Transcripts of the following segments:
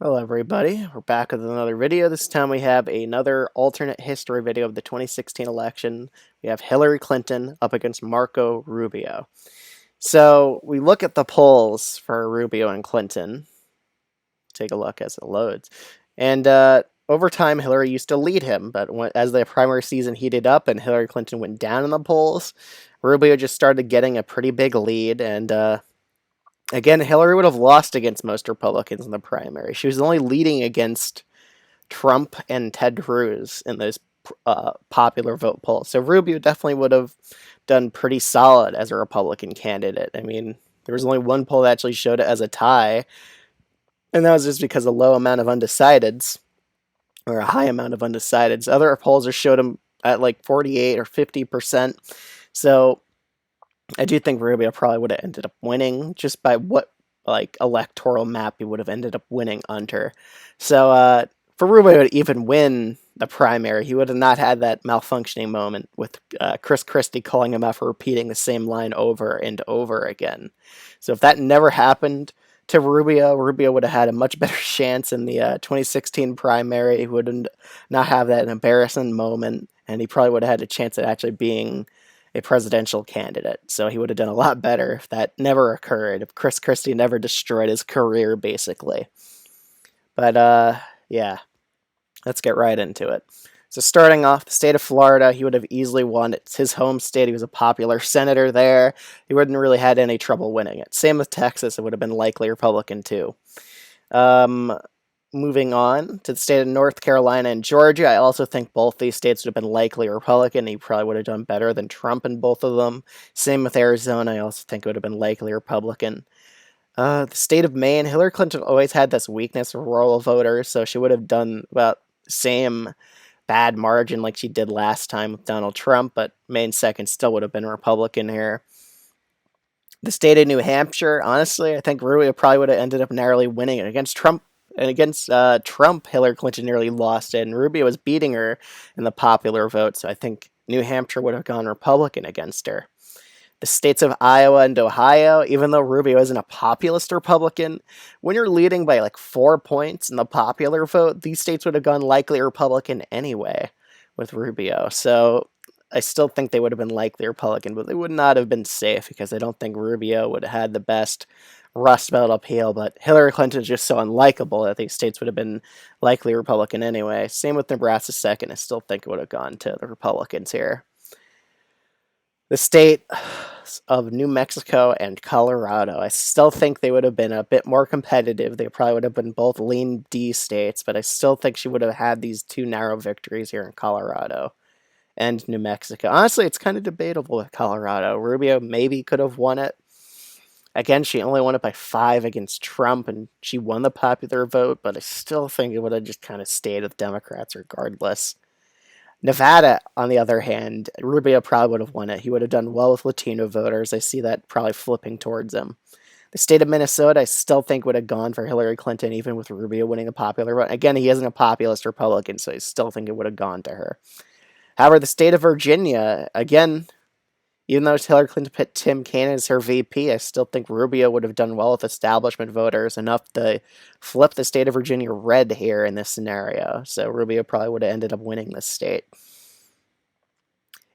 Hello everybody, we're back with another video. This time we have another alternate history video of the 2016 election. We have Hillary Clinton up against Marco Rubio. So we look at the polls for Rubio and Clinton. Take a look as it loads. And over time, Hillary used to lead him, but as the primary season heated up and Hillary Clinton went down in the polls, Rubio just started getting a pretty big lead, and again, Hillary would have lost against most Republicans in the primary. She was only leading against Trump and Ted Cruz in those popular vote polls. So Rubio definitely would have done pretty solid as a Republican candidate. I mean, there was only one poll that actually showed it as a tie, and that was just because of a low amount of undecideds, or a high amount of undecideds. Other polls are showed him at like 48 or 50%. So I do think Rubio probably would have ended up winning just by what like electoral map he would have ended up winning under. So for Rubio to even win the primary, he would have not had that malfunctioning moment with Chris Christie calling him out for repeating the same line over and over again. So if that never happened to Rubio, Rubio would have had a much better chance in the 2016 primary. He would not have that embarrassing moment, and he probably would have had a chance at actually being a presidential candidate. So he would have done a lot better if that never occurred, if Chris Christie never destroyed his career, basically. But yeah, let's get right into it. So starting off, the state of Florida, he would have easily won. It's his home state. He was a popular senator there. He wouldn't really had any trouble winning it. Same with Texas. It would have been likely Republican too. Moving on to the state of North Carolina and Georgia, I also think both these states would have been likely Republican. He probably would have done better than Trump in both of them. Same with Arizona. I also think it would have been likely Republican. The state of Maine, Hillary Clinton always had this weakness for rural voters, so she would have done about the same bad margin like she did last time with Donald Trump, but Maine second still would have been Republican here. The state of New Hampshire, honestly, I think Rubio probably would have ended up narrowly winning it against Trump. And against Trump, Hillary Clinton nearly lost it, and Rubio was beating her in the popular vote, so I think New Hampshire would have gone Republican against her. The states of Iowa and Ohio, even though Rubio isn't a populist Republican, when you're leading by like 4 points in the popular vote, these states would have gone likely Republican anyway with Rubio. So I still think they would have been likely Republican, but they would not have been safe because I don't think Rubio would have had the best Rust Belt appeal. But Hillary Clinton is just so unlikable that these states would have been likely Republican anyway. Same with Nebraska second. I still think it would have gone to the Republicans here. The state of New Mexico and Colorado, I still think they would have been a bit more competitive. They probably would have been both lean D states, but I still think she would have had these two narrow victories here in Colorado and New Mexico. Honestly, it's kind of debatable with Colorado. Rubio maybe could have won it. Again, she only won it by 5 against Trump, and she won the popular vote, but I still think it would have just kind of stayed with Democrats regardless. Nevada, on the other hand, Rubio probably would have won it. He would have done well with Latino voters. I see that probably flipping towards him. The state of Minnesota, I still think would have gone for Hillary Clinton, even with Rubio winning the popular vote. Again, he isn't a populist Republican, so I still think it would have gone to her. However, the state of Virginia, again, even though Hillary Clinton put Tim Kaine as her VP, I still think Rubio would have done well with establishment voters, enough to flip the state of Virginia red here in this scenario. So Rubio probably would have ended up winning this state.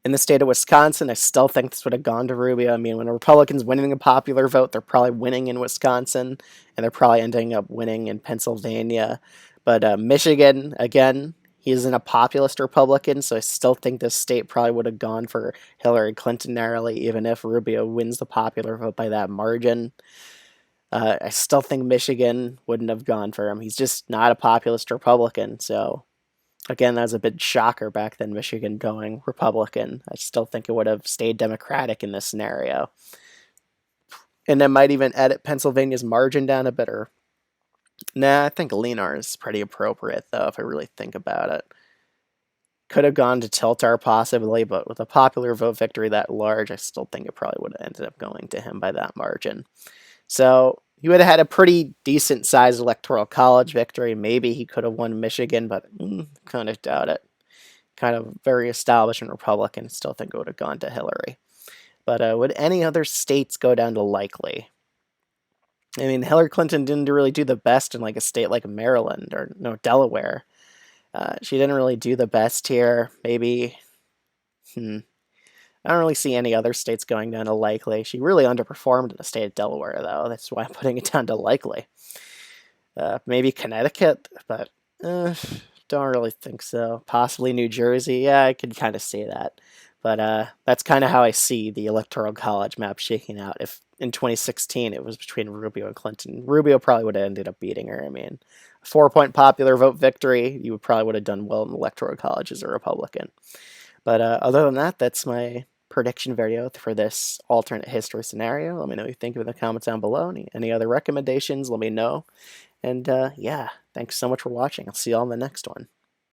In the state of Wisconsin, I still think this would have gone to Rubio. I mean, when a Republican's winning a popular vote, they're probably winning in Wisconsin, and they're probably ending up winning in Pennsylvania. But Michigan, again, he isn't a populist Republican, so I still think this state probably would have gone for Hillary Clinton narrowly, even if Rubio wins the popular vote by that margin. I still think Michigan wouldn't have gone for him. He's just not a populist Republican, so again, that was a big shocker back then, Michigan going Republican. I still think it would have stayed Democratic in this scenario. And it might even edit Pennsylvania's margin down a bit, or nah, I think Lenar is pretty appropriate, though, if I really think about it. Could have gone to Tiltar, possibly, but with a popular vote victory that large, I still think it probably would have ended up going to him by that margin. So he would have had a pretty decent-sized electoral college victory. Maybe he could have won Michigan, but kind of doubt it. Kind of very establishment Republican. Still think it would have gone to Hillary. But would any other states go down to likely? I mean, Hillary Clinton didn't really do the best in like a state like Maryland or no Delaware. She didn't really do the best here. Maybe, hmm, I don't really see any other states going down to likely. She really underperformed in the state of Delaware, though. That's why I'm putting it down to likely. Maybe Connecticut, but don't really think so. Possibly New Jersey. Yeah, I could kind of see that. But that's kind of how I see the Electoral College map shaking out. If in 2016 it was between Rubio and Clinton, Rubio probably would have ended up beating her. I mean, 4 point popular vote victory, you probably would have done well in the Electoral College as a Republican. But other than that, that's my prediction video for this alternate history scenario. Let me know what you think in the comments down below. Any other recommendations, let me know. And yeah, thanks so much for watching. I'll see you all in the next one.